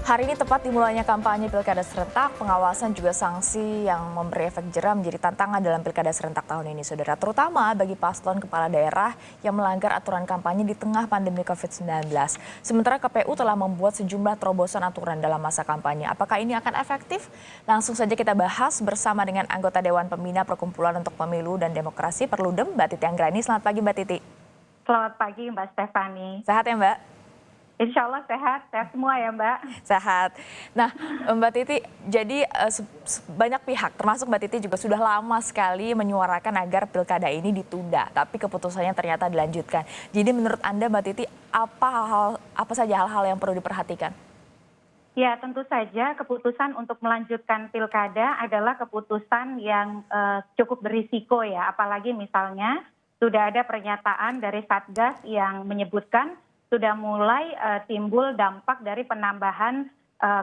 Hari ini tepat dimulainya kampanye Pilkada serentak, pengawasan juga sanksi yang memberi efek jera menjadi tantangan dalam Pilkada serentak tahun ini, saudara. Terutama bagi paslon kepala daerah yang melanggar aturan kampanye di tengah pandemi COVID-19. Sementara KPU telah membuat sejumlah terobosan aturan dalam masa kampanye. Apakah ini akan efektif? Langsung saja kita bahas bersama dengan anggota Dewan Pembina Perkumpulan untuk Pemilu dan Demokrasi Perludem, Mbak Titi Anggrani. Selamat pagi, Mbak Titi. Selamat pagi Mbak Stefani. Sehat ya, Mbak? Insya Allah sehat semua ya Mbak. Sehat. Nah, Mbak Titi, jadi banyak pihak, termasuk Mbak Titi juga sudah lama sekali menyuarakan agar pilkada ini ditunda, tapi keputusannya ternyata dilanjutkan. Jadi menurut Anda, Mbak Titi, apa saja hal-hal yang perlu diperhatikan? Ya, tentu saja keputusan untuk melanjutkan pilkada adalah keputusan yang cukup berisiko ya, apalagi misalnya sudah ada pernyataan dari Satgas yang menyebutkan sudah mulai timbul dampak dari penambahan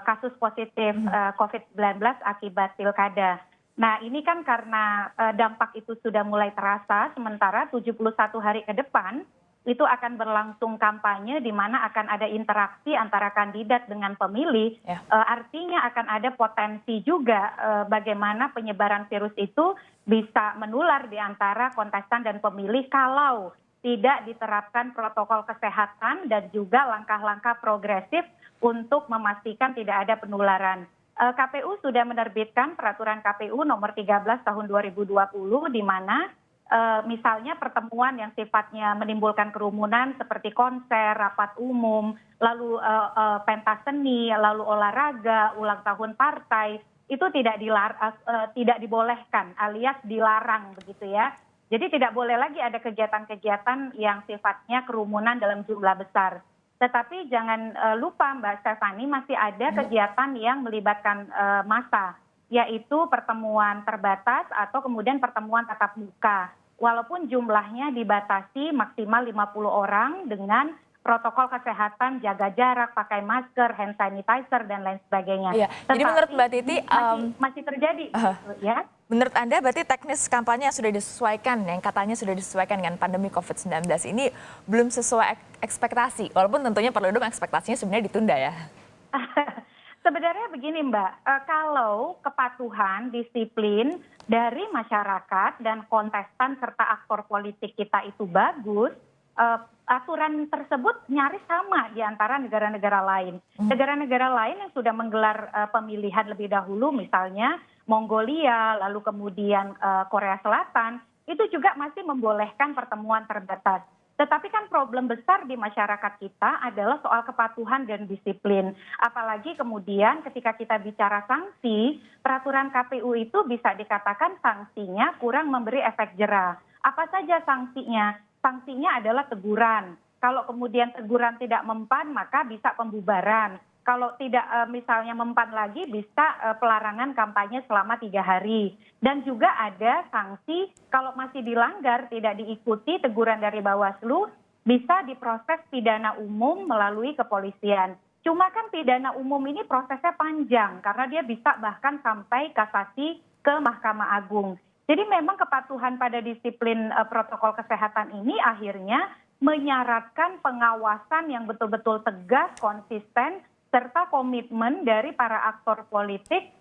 kasus positif COVID-19 akibat pilkada. Nah, ini kan karena dampak itu sudah mulai terasa, sementara 71 hari ke depan itu akan berlangsung kampanye di mana akan ada interaksi antara kandidat dengan pemilih. Artinya akan ada potensi juga bagaimana penyebaran virus itu bisa menular di antara kontestan dan pemilih kalau tidak diterapkan protokol kesehatan dan juga langkah-langkah progresif untuk memastikan tidak ada penularan. KPU sudah menerbitkan peraturan KPU nomor 13 tahun 2020 di mana misalnya pertemuan yang sifatnya menimbulkan kerumunan seperti konser, rapat umum, lalu pentas seni, lalu olahraga, ulang tahun partai itu tidak dibolehkan alias dilarang begitu ya. Jadi tidak boleh lagi ada kegiatan-kegiatan yang sifatnya kerumunan dalam jumlah besar. Tetapi jangan lupa Mbak Stefani, masih ada kegiatan yang melibatkan massa, yaitu pertemuan terbatas atau kemudian pertemuan tatap muka. Walaupun jumlahnya dibatasi maksimal 50 orang dengan protokol kesehatan, jaga jarak, pakai masker, hand sanitizer, dan lain sebagainya. Iya. Jadi menurut Mbak Titi masih terjadi, ya. Menurut Anda berarti teknis kampanye yang sudah disesuaikan, yang katanya sudah disesuaikan dengan pandemi COVID-19 ini belum sesuai ekspektasi, walaupun tentunya Perludem ekspektasinya sebenarnya ditunda ya? Sebenarnya begini Mbak, kalau kepatuhan, disiplin dari masyarakat dan kontestan serta aktor politik kita itu bagus, aturan tersebut nyaris sama di antara negara-negara lain. Negara-negara lain yang sudah menggelar pemilihan lebih dahulu misalnya Mongolia, lalu kemudian Korea Selatan, itu juga masih membolehkan pertemuan terbatas. Tetapi kan problem besar di masyarakat kita adalah soal kepatuhan dan disiplin. Apalagi kemudian ketika kita bicara sanksi, peraturan KPU itu bisa dikatakan sanksinya kurang memberi efek jera. Apa saja sanksinya? Sanksinya adalah teguran. Kalau kemudian teguran tidak mempan, maka bisa pembubaran. Kalau tidak misalnya mempan lagi, bisa pelarangan kampanye selama 3 hari. Dan juga ada sanksi kalau masih dilanggar, tidak diikuti teguran dari Bawaslu, bisa diproses pidana umum melalui kepolisian. Cuma kan pidana umum ini prosesnya panjang, karena dia bisa bahkan sampai kasasi ke Mahkamah Agung. Jadi memang kepatuhan pada disiplin protokol kesehatan ini akhirnya menyaratkan pengawasan yang betul-betul tegas, konsisten, serta komitmen dari para aktor politik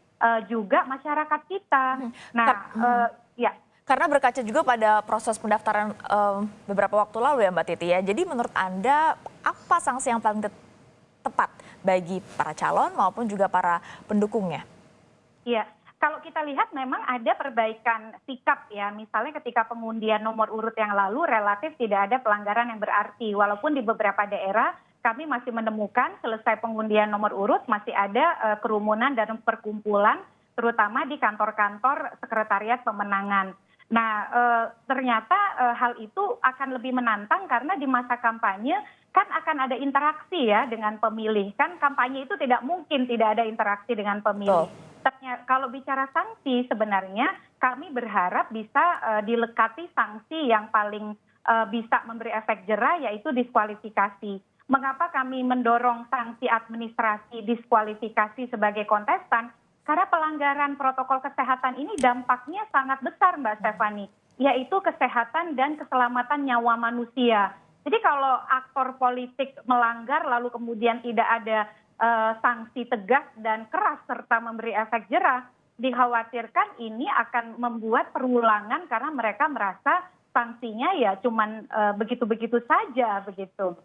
juga masyarakat kita. Nah, ya. Karena berkaca juga pada proses pendaftaran beberapa waktu lalu ya Mbak Titi ya. Jadi menurut Anda apa sanksi yang paling tepat bagi para calon maupun juga para pendukungnya? Iya. Kalau kita lihat memang ada perbaikan sikap ya, misalnya ketika pengundian nomor urut yang lalu relatif tidak ada pelanggaran yang berarti, walaupun di beberapa daerah kami masih menemukan selesai pengundian nomor urut masih ada kerumunan dan perkumpulan, terutama di kantor-kantor sekretariat pemenangan. Nah, ternyata hal itu akan lebih menantang karena di masa kampanye kan akan ada interaksi ya dengan pemilih. Kan kampanye itu tidak mungkin tidak ada interaksi dengan pemilih. Kalau bicara sanksi sebenarnya kami berharap bisa dilekati sanksi yang paling bisa memberi efek jera yaitu diskualifikasi. Mengapa kami mendorong sanksi administrasi diskualifikasi sebagai kontestan? Karena pelanggaran protokol kesehatan ini dampaknya sangat besar Mbak Stefani, yaitu kesehatan dan keselamatan nyawa manusia. Jadi kalau aktor politik melanggar lalu kemudian tidak ada sanksi tegas dan keras serta memberi efek jerah, dikhawatirkan ini akan membuat perulangan karena mereka merasa sanksinya ya cuman begitu-begitu saja begitu.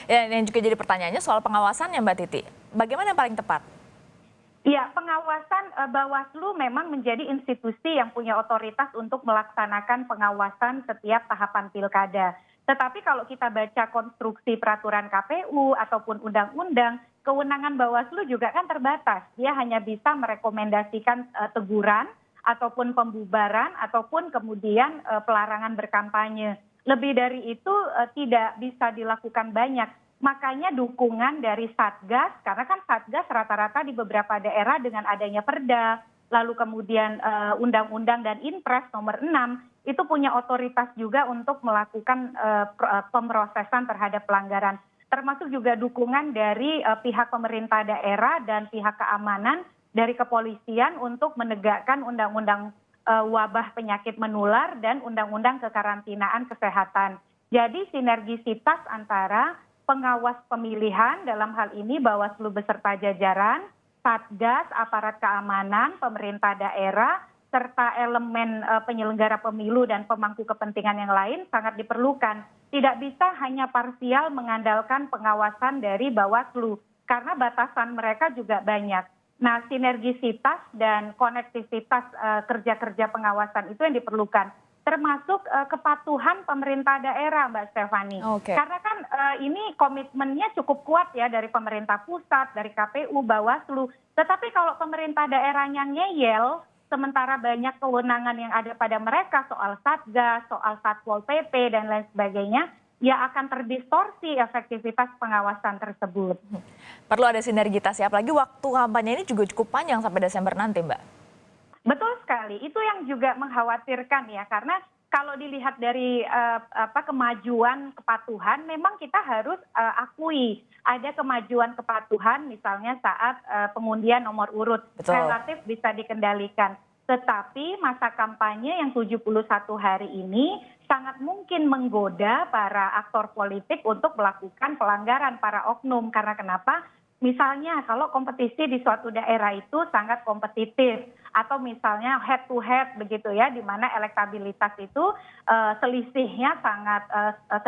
Ya, yang juga jadi pertanyaannya soal pengawasannya Mbak Titi. Bagaimana yang paling tepat? Ya, pengawasan Bawaslu memang menjadi institusi yang punya otoritas untuk melaksanakan pengawasan setiap tahapan pilkada. Tetapi kalau kita baca konstruksi peraturan KPU ataupun undang-undang, kewenangan Bawaslu juga kan terbatas. Dia hanya bisa merekomendasikan teguran ataupun pembubaran ataupun kemudian pelarangan berkampanye. Lebih dari itu tidak bisa dilakukan banyak. Makanya dukungan dari Satgas, karena kan Satgas rata-rata di beberapa daerah dengan adanya Perda, lalu kemudian Undang-Undang dan Inpres nomor 6, itu punya otoritas juga untuk melakukan pemrosesan terhadap pelanggaran. Termasuk juga dukungan dari pihak pemerintah daerah dan pihak keamanan dari kepolisian untuk menegakkan Undang-Undang wabah penyakit menular dan Undang-Undang kekarantinaan kesehatan. Jadi sinergisitas antara pengawas pemilihan dalam hal ini Bawaslu beserta jajaran, Satgas, aparat keamanan, pemerintah daerah, serta elemen penyelenggara pemilu dan pemangku kepentingan yang lain sangat diperlukan. Tidak bisa hanya parsial mengandalkan pengawasan dari Bawaslu, karena batasan mereka juga banyak. Nah, sinergisitas dan konektivitas kerja-kerja pengawasan itu yang diperlukan, termasuk kepatuhan pemerintah daerah, Mbak Stefani. Karena kan ini komitmennya cukup kuat ya dari pemerintah pusat, dari KPU, Bawaslu. Tetapi kalau pemerintah daerahnya ngeyel, sementara banyak kewenangan yang ada pada mereka soal Satgas, soal Satpol PP, dan lain sebagainya, ya akan terdistorsi efektivitas pengawasan tersebut. Perlu ada sinergitas ya, apalagi waktu kampanye ini juga cukup panjang sampai Desember nanti, Mbak. Betul sekali, itu yang juga mengkhawatirkan ya, karena kalau dilihat dari kemajuan kepatuhan, memang kita harus akui ada kemajuan kepatuhan misalnya saat pengundian nomor urut. Betul. Relatif bisa dikendalikan. Tetapi masa kampanye yang 71 hari ini sangat mungkin menggoda para aktor politik untuk melakukan pelanggaran para oknum. Karena kenapa? Misalnya kalau kompetisi di suatu daerah itu sangat kompetitif atau misalnya head to head begitu ya, di mana elektabilitas itu selisihnya sangat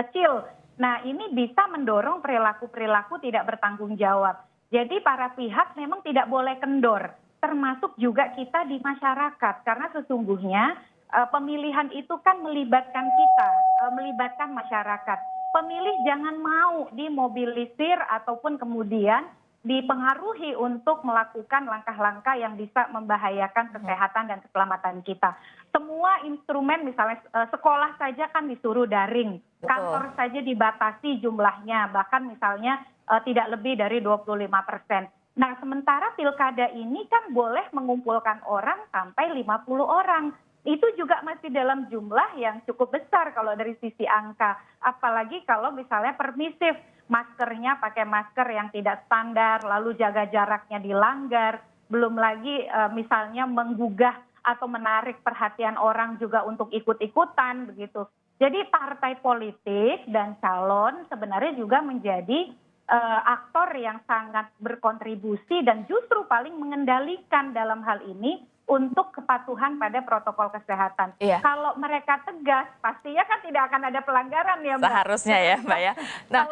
kecil. Nah, ini bisa mendorong perilaku-perilaku tidak bertanggung jawab. Jadi para pihak memang tidak boleh kendor, termasuk juga kita di masyarakat, karena sesungguhnya pemilihan itu kan melibatkan kita, melibatkan masyarakat. Pemilih jangan mau dimobilisir ataupun kemudian dipengaruhi untuk melakukan langkah-langkah yang bisa membahayakan kesehatan dan keselamatan kita. Semua instrumen misalnya sekolah saja kan disuruh daring, kantor saja dibatasi jumlahnya, bahkan misalnya tidak lebih dari 25%. Nah, sementara pilkada ini kan boleh mengumpulkan orang sampai 50 orang. Itu juga masih dalam jumlah yang cukup besar kalau dari sisi angka. Apalagi kalau misalnya permisif, maskernya pakai masker yang tidak standar, lalu jaga jaraknya dilanggar, belum lagi misalnya menggugah atau menarik perhatian orang juga untuk ikut-ikutan begitu. Jadi partai politik dan calon sebenarnya juga menjadi aktor yang sangat berkontribusi dan justru paling mengendalikan dalam hal ini untuk kepatuhan pada protokol kesehatan. Iya. Kalau mereka tegas, pastinya kan tidak akan ada pelanggaran ya, Mbak. Seharusnya ya, Mbak ya. Nah,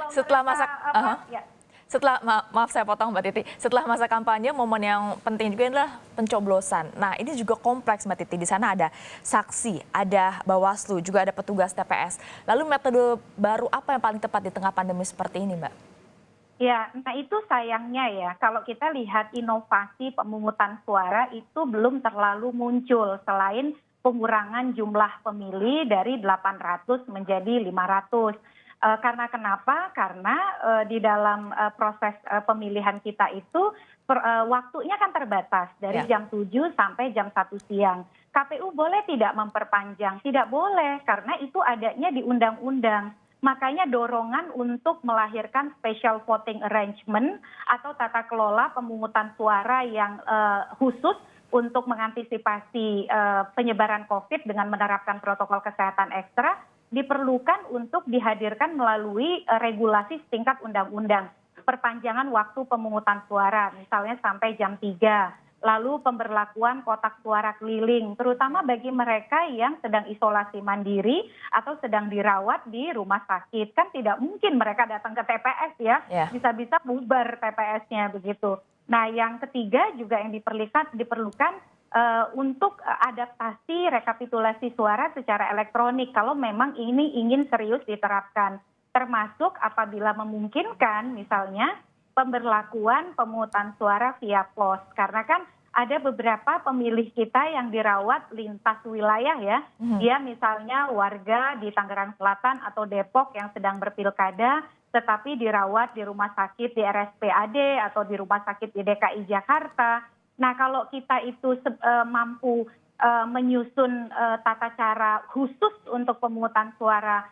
setelah maaf saya potong Mbak Titi. Setelah masa kampanye, momen yang penting juga adalah pencoblosan. Nah, ini juga kompleks Mbak Titi. Di sana ada saksi, ada Bawaslu, juga ada petugas TPS. Lalu metode baru apa yang paling tepat di tengah pandemi seperti ini, Mbak? Ya, nah itu sayangnya ya, kalau kita lihat inovasi pemungutan suara itu belum terlalu muncul selain pengurangan jumlah pemilih dari 800 menjadi 500. Karena kenapa? Karena di dalam proses pemilihan kita itu waktunya kan terbatas dari jam 7 sampai jam 1 siang. KPU boleh tidak memperpanjang? Tidak boleh, karena itu adanya di undang-undang. Makanya dorongan untuk melahirkan special voting arrangement atau tata kelola pemungutan suara yang khusus untuk mengantisipasi penyebaran COVID dengan menerapkan protokol kesehatan ekstra diperlukan untuk dihadirkan melalui regulasi setingkat undang-undang. perpanjangan waktu pemungutan suara, misalnya sampai jam 3. Lalu pemberlakuan kotak suara keliling, terutama bagi mereka yang sedang isolasi mandiri atau sedang dirawat di rumah sakit. Kan tidak mungkin mereka datang ke TPS ya, Ya. bisa-bisa bubar TPS-nya begitu. Nah yang ketiga juga yang diperlukan untuk adaptasi rekapitulasi suara secara elektronik kalau memang ini ingin serius diterapkan. Termasuk apabila memungkinkan misalnya pemberlakuan pemungutan suara via pos. Karena kan ada beberapa pemilih kita yang dirawat lintas wilayah ya. Dia misalnya warga di Tangerang Selatan atau Depok yang sedang berpilkada tetapi dirawat di rumah sakit di RSPAD atau di rumah sakit di DKI Jakarta. Nah kalau kita itu mampu menyusun tata cara khusus untuk pemungutan suara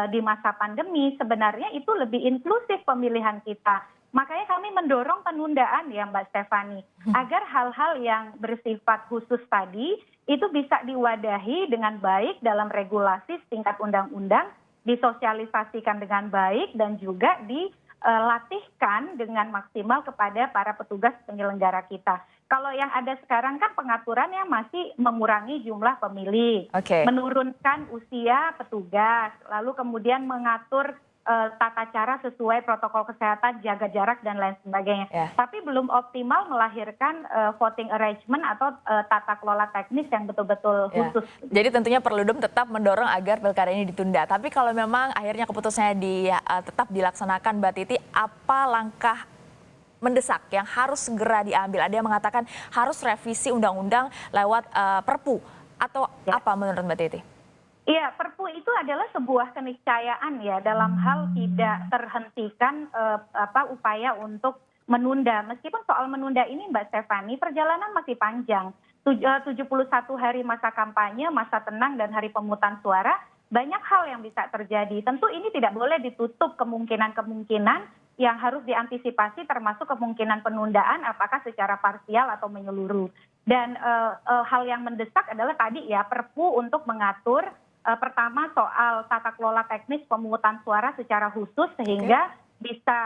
di masa pandemi, sebenarnya itu lebih inklusif pemilihan kita. Makanya kami mendorong penundaan ya Mbak Stefani, agar hal-hal yang bersifat khusus tadi itu bisa diwadahi dengan baik dalam regulasi tingkat undang-undang, disosialisasikan dengan baik dan juga dilatihkan dengan maksimal kepada para petugas penyelenggara kita. Kalau yang ada sekarang kan pengaturannya masih mengurangi jumlah pemilih, menurunkan usia petugas, lalu kemudian mengatur tata cara sesuai protokol kesehatan, jaga jarak dan lain sebagainya. Tapi belum optimal melahirkan voting arrangement atau tata kelola teknis yang betul-betul khusus. Jadi tentunya Perludem tetap mendorong agar pilkada ini ditunda. Tapi kalau memang akhirnya keputusannya tetap dilaksanakan, Mbak Titi, apa langkah mendesak yang harus segera diambil? Ada yang mengatakan harus revisi undang-undang lewat Perpu atau apa menurut Mbak Titi? Iya, Perpu itu adalah sebuah keniscayaan ya dalam hal tidak terhentikan upaya untuk menunda. Meskipun soal menunda ini Mbak Stefani, perjalanan masih panjang. 71 hari masa kampanye, masa tenang dan hari pemungutan suara, banyak hal yang bisa terjadi. Tentu ini tidak boleh ditutup kemungkinan-kemungkinan yang harus diantisipasi termasuk kemungkinan penundaan apakah secara parsial atau menyeluruh. Dan hal yang mendesak adalah tadi ya Perpu untuk mengatur pertama soal tata kelola teknis pemungutan suara secara khusus sehingga bisa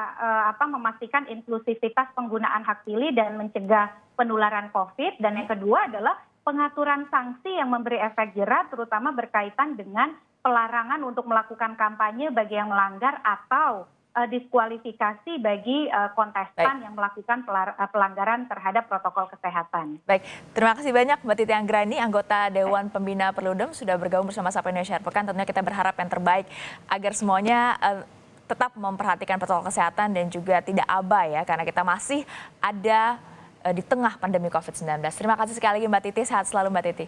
memastikan inklusivitas penggunaan hak pilih dan mencegah penularan COVID. Dan yang kedua adalah pengaturan sanksi yang memberi efek jera terutama berkaitan dengan pelarangan untuk melakukan kampanye bagi yang melanggar atau diskualifikasi bagi kontestan yang melakukan pelanggaran terhadap protokol kesehatan. Baik, terima kasih banyak Mbak Titi Anggrani, anggota Dewan Pembina Perludem sudah bergabung bersama Sapa Indonesia Akhir Pekan. Tentunya kita berharap yang terbaik agar semuanya tetap memperhatikan protokol kesehatan dan juga tidak abai ya, karena kita masih ada di tengah pandemi COVID-19. Terima kasih sekali lagi Mbak Titi, sehat selalu Mbak Titi.